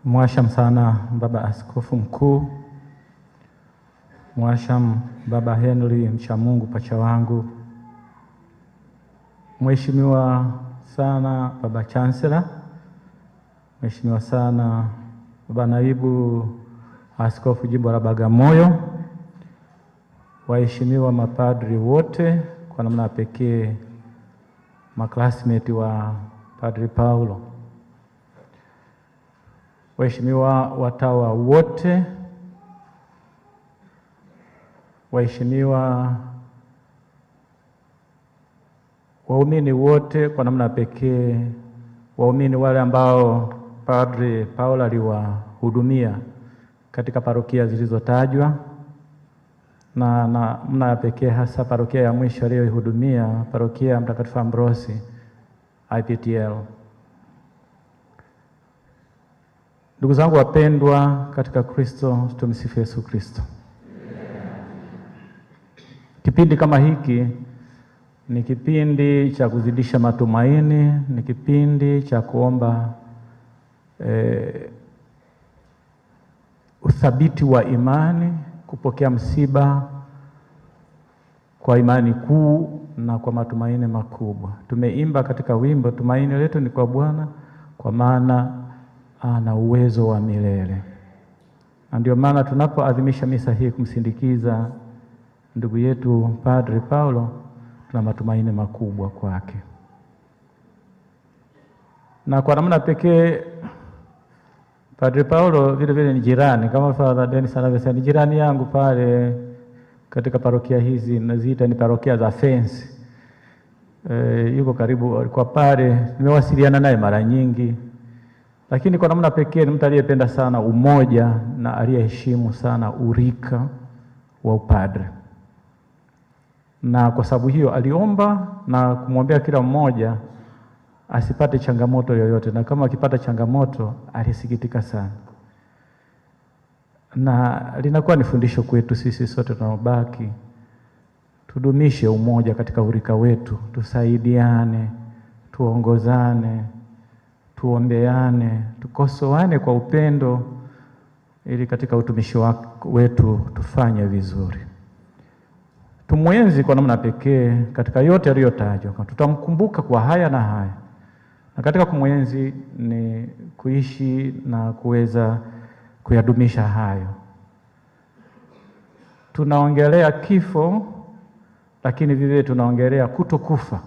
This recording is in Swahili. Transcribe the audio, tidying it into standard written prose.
Mwasham sana Baba Askofu Mkuu, Mwasham Baba Henry Mchamungu pacha wangu, Mheshimiwa sana Baba Chancellor, Mheshimiwa sana Baba Naibu Askofu Jimbo la Bagamoyo, waheshimiwa mapadri wote, kwa namna pekee maklasmeti wa Padri Paulo, waheshimiwa watawa wote, waheshimiwa waumini wote, kwa namna pekee waumini wale ambao Padri Paulo aliwahudumia katika parokia zilizotajwa, na namna pekee hasa parokia ya mwisho aliyoihudumia, parokia Mtakatifu Ambrosi IPTL. Ndugu zangu wapendwa katika Kristo, tumsifu Yesu Kristo. Kipindi kama hiki ni kipindi cha kuzidisha matumaini, ni kipindi cha kuomba uthabiti wa imani, kupokea msiba kwa imani kuu na kwa matumaini makubwa. Tumeimba katika wimbo, tumaini letu ni kwa Bwana, kwa maana ana uwezo wa milele. Na ndio maana tunapoadhimisha misa hii kumsindikiza ndugu yetu Padri Paulo, tuna matumaini makubwa kwake. Na kwa namna pekee Padri Paulo vile vile ni jirani, kama Father Dennis anavyosema, ni jirani yangu pale katika parokia hizi, naziita ni parokia za fence. Yuko karibu, alikuwa pale, nimewasiliana naye mara nyingi. Lakini kwa namna pekee ni mtu aliyependa sana umoja na aliyeheshimu sana urika wa upadre. Na kwa sababu hiyo aliomba na kumwombea kila mmoja asipate changamoto yoyote, na kama akipata changamoto alisikitika sana. Na linakuwa ni fundisho kwetu sisi sote tunaobaki, tudumishe umoja katika urika wetu, tusaidiane, tuongozane, tuombeane, tukosoane kwa upendo, ili katika utumishi wetu tufanye vizuri. Tumwenzi kwa namna pekee katika yote yaliyotajwa. Tutamkumbuka kwa haya na haya. Na katika kumwenzi ni kuishi na kuweza kuyadumisha hayo. Tunaongelea kifo, lakini vile tunaongelea kutokufa.